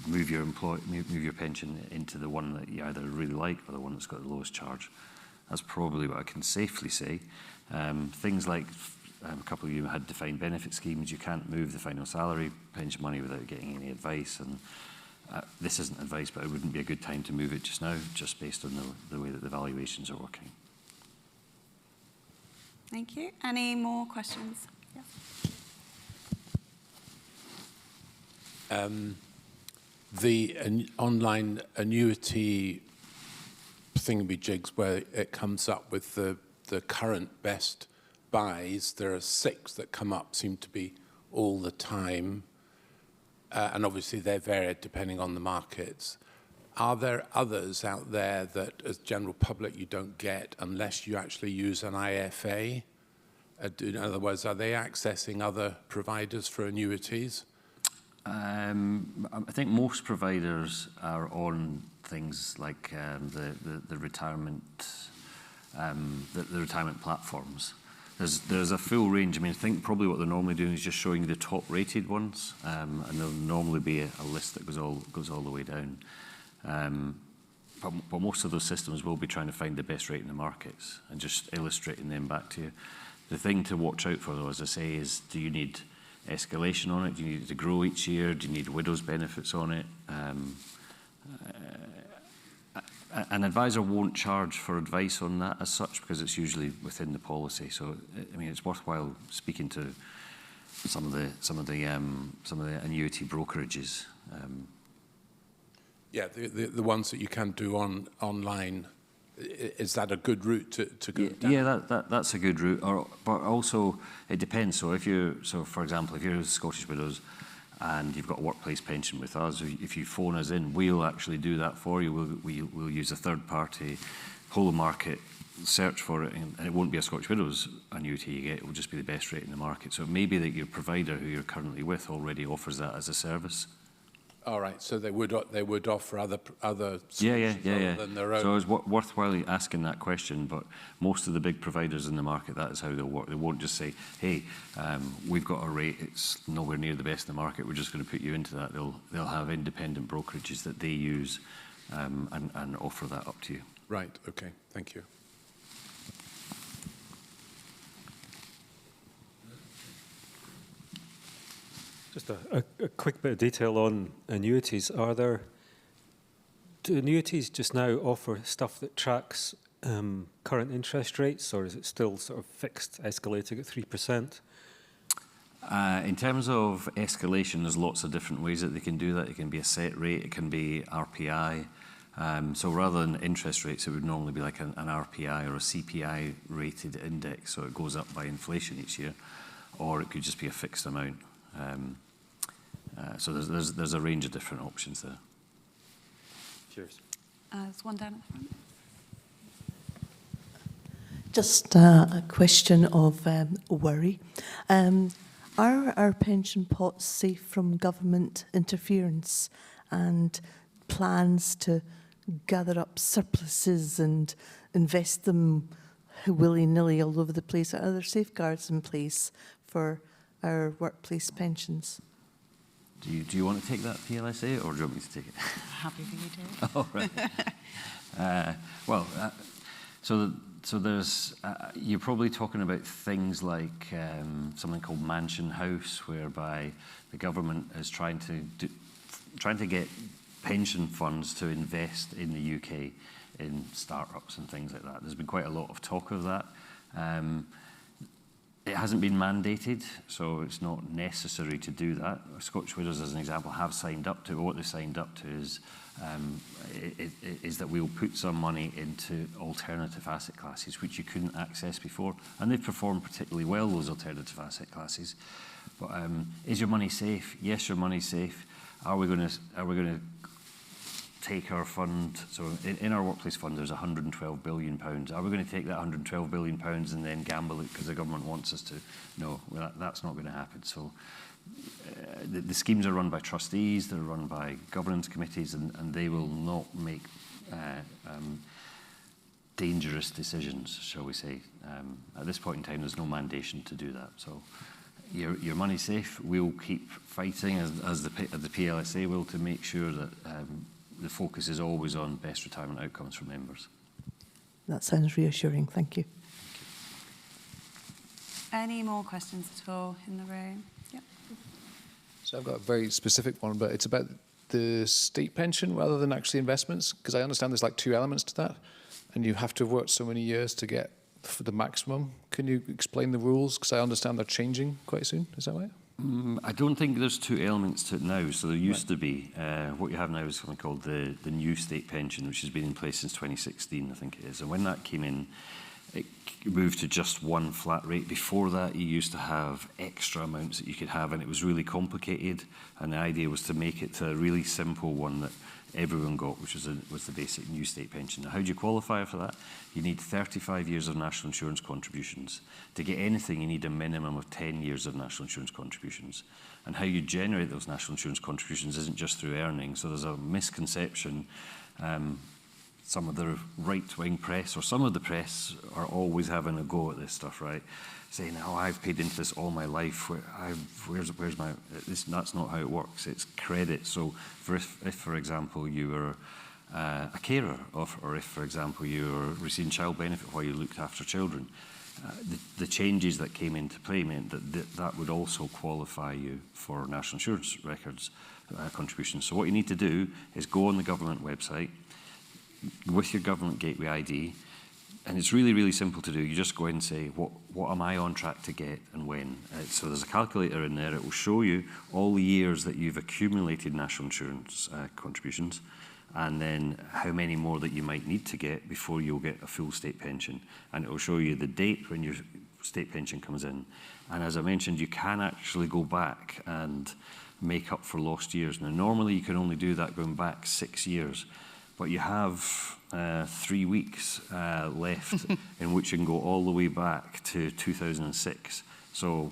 Speaker 2: move your pension into the one that you either really like or the one that's got the lowest charge. That's probably what I can safely say. Things like a couple of you had defined benefit schemes. You can't move the final salary pension money without getting any advice. And this isn't advice, but it wouldn't be a good time to move it just now, just based on the way that the valuations are working.
Speaker 4: Thank you. Any more questions? Yeah.
Speaker 6: The online annuity thingamajigs where it comes up with the current best buys, there are 6 that come up, seem to be all the time, and obviously they're varied depending on the markets. Are there others out there that, as general public, you don't get unless you actually use an IFA? In other words, are they accessing other providers for annuities?
Speaker 2: I think most providers are on things like the retirement the retirement platforms. There's a full range. I mean, I think probably what they're normally doing is just showing you the top rated ones, and there'll normally be a list that goes all the way down. But most of those systems will be trying to find the best rate in the markets and just illustrating them back to you. The thing to watch out for, though, as I say, is do you need escalation on it? Do you need it to grow each year? Do you need widow's benefits on it? An advisor won't charge for advice on that as such because it's usually within the policy. So, I mean, it's worthwhile speaking to some of the annuity brokerages.
Speaker 6: Yeah, the ones that you can do online. Is that a good route to go down?
Speaker 2: Yeah, that's a good route. But also, it depends. So, for example, if you're Scottish Widows and you've got a workplace pension with us, if you phone us in, we'll actually do that for you. We'll use a third-party whole of market search for it, and it won't be a Scottish Widows annuity you get. It will just be the best rate in the market. So it may be that your provider who you're currently with already offers that as a service.
Speaker 6: All right, so they would offer other solutions
Speaker 2: yeah.
Speaker 6: other than their own.
Speaker 2: So it's worthwhile asking that question, but most of the big providers in the market, that is how they'll work. They won't just say, hey, we've got a rate, it's nowhere near the best in the market, we're just going to put you into that. They'll have independent brokerages that they use and offer that up to you.
Speaker 6: Right, okay, thank you.
Speaker 7: Just a quick bit of detail on annuities. Do annuities just now offer stuff that tracks current interest rates, or is it still sort of fixed, escalating at 3%?
Speaker 2: In terms of escalation, there's lots of different ways that they can do that. It can be a set rate, it can be RPI. So rather than interest rates, it would normally be like an RPI or a CPI rated index, so it goes up by inflation each year, or it could just be a fixed amount. So there's a range of different options there.
Speaker 7: Cheers.
Speaker 4: There's one down at the front.
Speaker 8: Just a question of worry. Are our pension pots safe from government interference and plans to gather up surpluses and invest them willy-nilly all over the place? Are there safeguards in place for our workplace pensions?
Speaker 2: Do you want to take that PLSA, or do you want me to take it?
Speaker 4: Happy for you to.
Speaker 2: Oh, right. So there's, you're probably talking about things like something called Mansion House, whereby the government is trying to get pension funds to invest in the UK in startups and things like that. There's been quite a lot of talk of that. It hasn't been mandated, so it's not necessary to do that. Scottish Widows, as an example, have signed up to it. What they've signed up to is that we'll put some money into alternative asset classes, which you couldn't access before. And they've performed particularly well, those alternative asset classes. But is your money safe? Yes, your money's safe. Are we going to take our fund? So in our workplace fund, there's £112 billion. Are we going to take that £112 billion and then gamble it because the government wants us to? No, well, that's not going to happen. So the schemes are run by trustees, they're run by governance committees, and they will not make dangerous decisions, shall we say. At this point in time, there's no mandation to do that. So your money's safe. We'll keep fighting, as the PLSA will, to make sure that the focus is always on best retirement outcomes for members.
Speaker 8: That sounds reassuring. Thank you.
Speaker 4: Any more questions at all in the room? Yep.
Speaker 9: So I've got a very specific one, but it's about the state pension rather than actually investments, because I understand there's like 2 elements to that, and you have to have worked so many years to get for the maximum. Can you explain the rules? Because I understand they're changing quite soon. Is that right?
Speaker 2: I don't think there's two elements to it now. So there used to be, what you have now is something called the new state pension, which has been in place since 2016, I think it is. And when that came in, it moved to just one flat rate. Before that, you used to have extra amounts that you could have, and it was really complicated. And the idea was to make it to a really simple one that everyone got, which was the basic new state pension. Now, how do you qualify for that? You need 35 years of national insurance contributions. To get anything, you need a minimum of 10 years of national insurance contributions. And how you generate those national insurance contributions isn't just through earnings. So there's a misconception. Some of the right-wing press, or some of the press, are always having a go at this stuff, right? Saying, "Oh, I've paid into this all my life. Where's my?" That's not how it works. It's credit. So, if for example, you were a carer, or if, for example, you were receiving child benefit while you looked after children, the changes that came into play meant that would also qualify you for national insurance records contributions. So, what you need to do is go on the government website with your government gateway ID, and it's really, really simple to do. You just go in and say, what am I on track to get and when? So there's a calculator in there. It will show you all the years that you've accumulated national insurance contributions, and then how many more that you might need to get before you'll get a full state pension. And it will show you the date when your state pension comes in. And as I mentioned, you can actually go back and make up for lost years. Now, normally you can only do that going back 6 years. But you have 3 weeks left in which you can go all the way back to 2006. So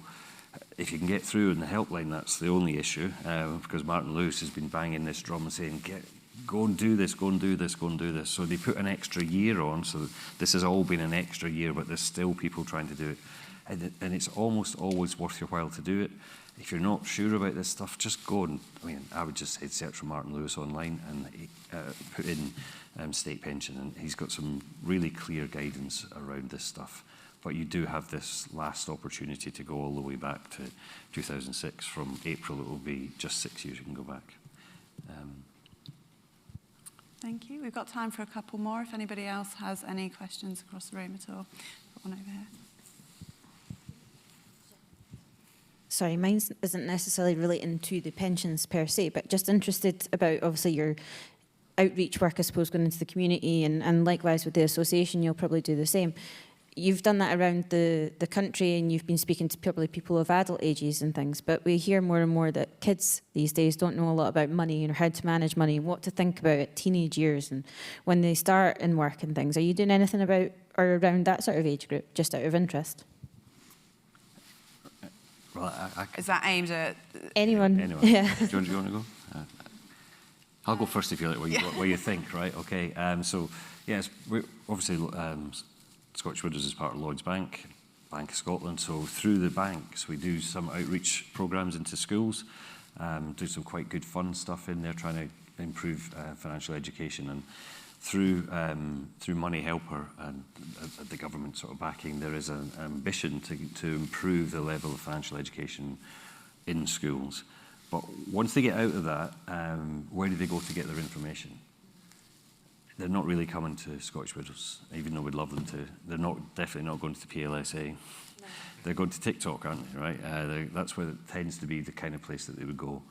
Speaker 2: if you can get through in the helpline, that's the only issue, because Martin Lewis has been banging this drum and saying, go and do this, go and do this, go and do this. So they put an extra year on, so this has all been an extra year, but there's still people trying to do it. And it's almost always worth your while to do it. If you're not sure about this stuff, just go and, I would just say search for Martin Lewis online and put in state pension, and he's got some really clear guidance around this stuff. But you do have this last opportunity to go all the way back to 2006. From April, it will be just 6 years you can go back.
Speaker 4: Thank you. We've got time for a couple more. If anybody else has any questions across the room at all. Got one over here.
Speaker 10: Sorry, mine isn't necessarily relating to the pensions per se, but just interested about, obviously, your outreach work, I suppose, going into the community, and likewise with the association, you'll probably do the same. You've done that around the country, and you've been speaking to probably people of adult ages and things, but we hear more and more that kids these days don't know a lot about money and how to manage money and what to think about at teenage years and when they start in work and things. Are you doing anything about or around that sort of age group, just out of interest?
Speaker 2: Well,
Speaker 4: Is that aimed at
Speaker 10: anyone?
Speaker 2: Yeah. Do you want to go? I'll go first if you like. What you think, right? Okay. So yes, we obviously Scottish Widows is part of Lloyds Bank, Bank of Scotland. So through the banks, we do some outreach programs into schools, do some quite good fun stuff in there, trying to improve financial education. And through Money Helper and the government sort of backing, there is an ambition to improve the level of financial education in schools. But once they get out of that, where do they go to get their information? They're not really coming to Scottish Widows, even though we'd love them to. They're definitely not going to PLSA. No. They're going to TikTok, aren't they, right? That's where it tends to be the kind of place that they would go.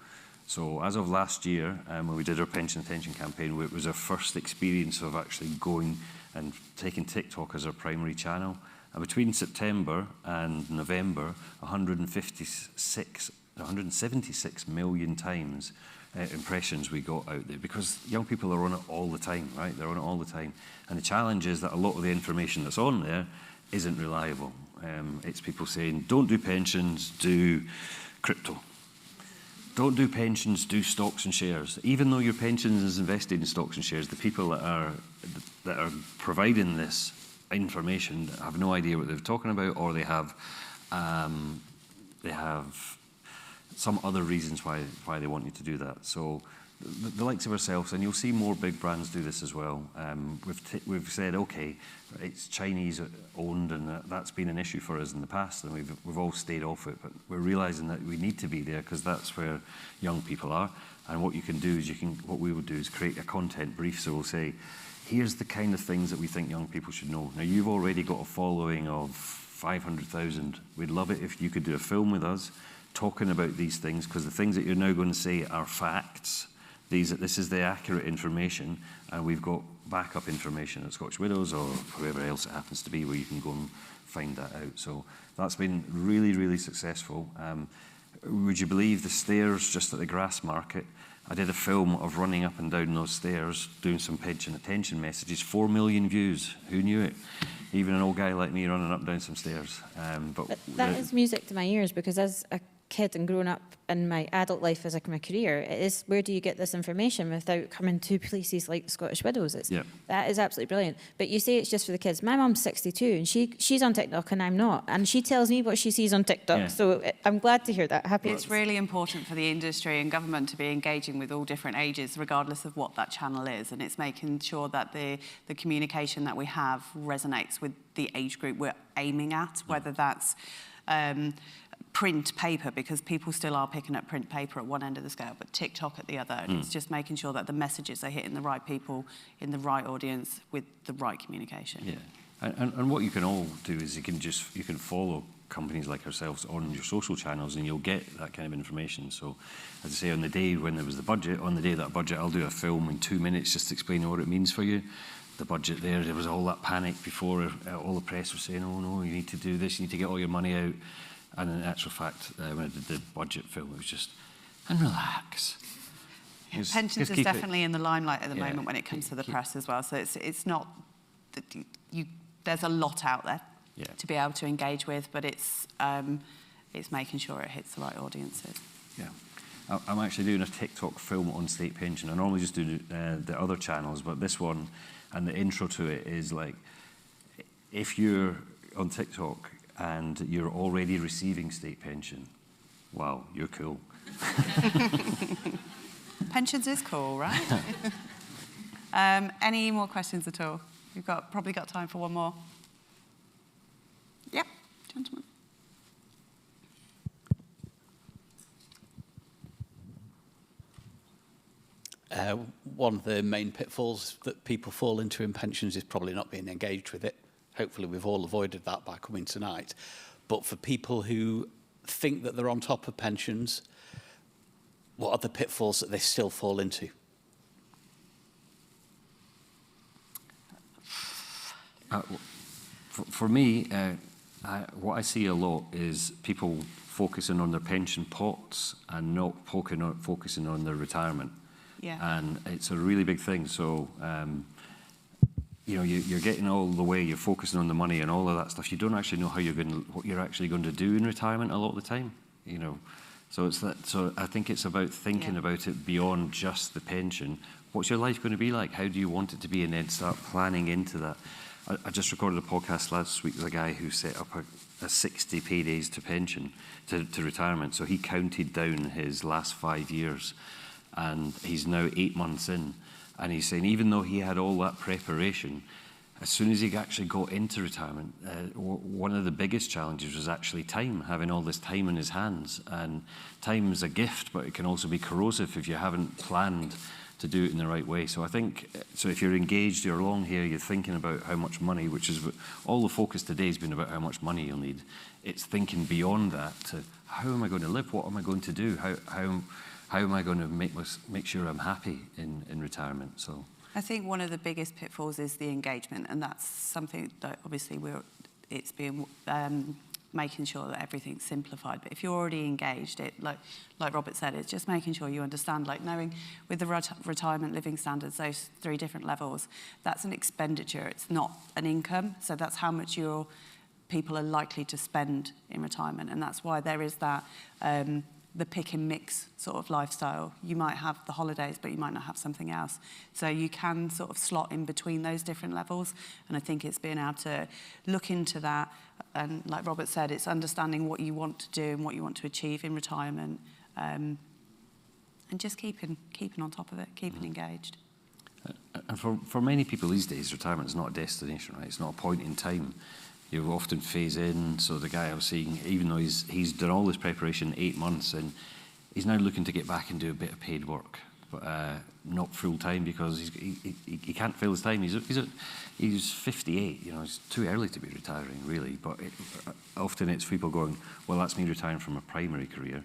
Speaker 2: So as of last year, when we did our pension attention campaign, it was our first experience of actually going and taking TikTok as our primary channel. And between September and November, 176 million times impressions we got out there, because young people are on it all the time, right? They're on it all the time. And the challenge is that a lot of the information that's on there isn't reliable. It's people saying, don't do pensions, do crypto. Don't do pensions, do stocks and shares. Even though your pension is invested in stocks and shares, the people that are providing this information have no idea what they're talking about, or they have some other reasons why they want you to do that. So the likes of ourselves, and you'll see more big brands do this as well. We've said, okay, it's Chinese owned, and that's been an issue for us in the past, and we've all stayed off it. But we're realising that we need to be there because that's where young people are. And what you can do is what we would do is create a content brief. So we'll say, here's the kind of things that we think young people should know. Now, you've already got a following of 500,000. We'd love it if you could do a film with us talking about these things, because the things that you're now going to say are facts. This is the accurate information, and we've got backup information at Scottish Widows or whoever else it happens to be where you can go and find that out. So that's been really, really successful. Would you believe the stairs just at the grass market? I did a film of running up and down those stairs, doing some pension attention messages, 4 million views. Who knew it? Even an old guy like me running up and down some stairs.
Speaker 10: But that is music to my ears, because as a kid and growing up in my adult life as my career, it is, where do you get this information without coming to places like the Scottish Widows? That is absolutely brilliant. But you say it's just for the kids. My mum's 62 and she's on TikTok and I'm not, and she tells me what she sees on TikTok. So I'm glad to hear that. Happy.
Speaker 4: It's really important for the industry and government to be engaging with all different ages, regardless of what that channel is, and it's making sure that the communication that we have resonates with the age group we're aiming at, whether that's print paper, because people still are picking up print paper at one end of the scale, but TikTok at the other. And it's just making sure that the messages are hitting the right people in the right audience with the right communication.
Speaker 2: Yeah, and what you can all do is you can follow companies like ourselves on your social channels, and you'll get that kind of information. So, as I say, on the day when there was the budget, on the day of that budget, I'll do a film in 2 minutes just explaining what it means for you. The budget there was all that panic before. All the press was saying, oh no, you need to do this, you need to get all your money out. And in actual fact, when I did the budget film, it was just, and relax.
Speaker 4: Pensions is definitely in the limelight at the moment when it comes to the press as well. So it's not that there's a lot out there to be able to engage with, but it's making sure it hits the right audiences.
Speaker 2: Yeah, I'm actually doing a TikTok film on state pension. I normally just do the other channels, but this one and the intro to it is like, if you're on TikTok and you're already receiving state pension, wow, you're cool.
Speaker 4: Pensions is cool, right? Any more questions at all? We've probably got time for one more. Yep, gentlemen.
Speaker 11: One of the main pitfalls that people fall into in pensions is probably not being engaged with it. Hopefully we've all avoided that by coming tonight. But for people who think that they're on top of pensions, what are the pitfalls that they still fall into?
Speaker 2: For me, what I see a lot is people focusing on their pension pots and not focusing on their retirement. And it's a really big thing. So, you're getting all the way, you're focusing on the money and all of that stuff. You don't actually know what you're actually going to do in retirement a lot of the time, So it's that. So I think it's about thinking about it beyond just the pension. What's your life going to be like? How do you want it to be? And then start planning into that. I just recorded a podcast last week with a guy who set up a 60 paydays to pension, to retirement. So he counted down his last 5 years, and he's now 8 months in. And he's saying, even though he had all that preparation, as soon as he actually got into retirement, one of the biggest challenges was actually time, having all this time in his hands. And time is a gift, but it can also be corrosive if you haven't planned to do it in the right way. So I think, if you're engaged, you're along here, you're thinking about how much money, which is all the focus today has been about how much money you'll need. It's thinking beyond that to how am I going to live? What am I going to do? How am I going to make sure I'm happy in retirement? So
Speaker 4: I think one of the biggest pitfalls is the engagement, and that's something that obviously it's been making sure that everything's simplified. But if you're already engaged, like Robert said, it's just making sure you understand, like knowing with the retirement living standards, those 3 different levels, that's an expenditure, it's not an income. So that's how much your people are likely to spend in retirement, and that's why there is that the pick and mix sort of lifestyle. You might have the holidays, but you might not have something else. So you can sort of slot in between those different levels. And I think it's being able to look into that. And like Robert said, it's understanding what you want to do and what you want to achieve in retirement. And just keeping on top of it, keeping engaged.
Speaker 2: And for many people these days, retirement is not a destination, right? It's not a point in time. You often phase in. So the guy I was seeing, even though he's done all this preparation 8 months, and he's now looking to get back and do a bit of paid work. but not full-time because he can't fill his time. He's 58, you know, it's too early to be retiring, really. But often it's people going, well, that's me retiring from a primary career.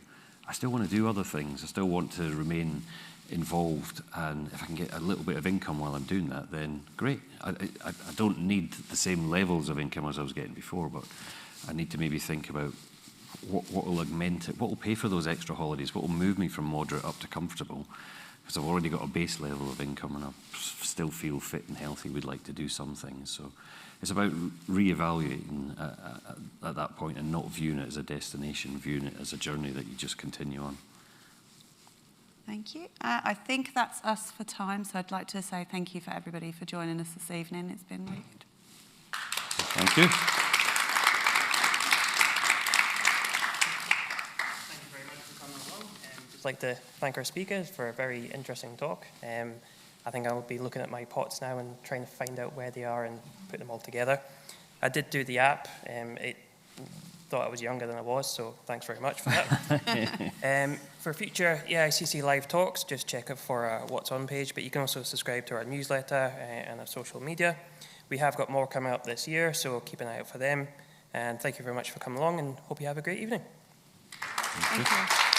Speaker 2: I still want to do other things. I still want to remain involved, and if I can get a little bit of income while I'm doing that, then great. I don't need the same levels of income as I was getting before, but I need to maybe think about what will augment it, what will pay for those extra holidays, what will move me from moderate up to comfortable, because I've already got a base level of income and I still feel fit and healthy, would like to do some things. So it's about re-evaluating at that point and not viewing it as a destination, viewing it as a journey that you just continue on.
Speaker 4: Thank you. I think that's us for time, so I'd like to say thank you for everybody for joining us this evening. It's been really good.
Speaker 2: Thank you.
Speaker 1: Thank you very much for coming along. Just like to thank our speakers for a very interesting talk. I think I'll be looking at my pots now and trying to find out where they are and put them all together. I did do the app. It thought I was younger than I was, so thanks very much for that. For future EICC live talks, just check out for our What's On page, but you can also subscribe to our newsletter and our social media. We have got more coming up this year, so keep an eye out for them. And thank you very much for coming along, and hope you have a great evening.
Speaker 4: Thank you.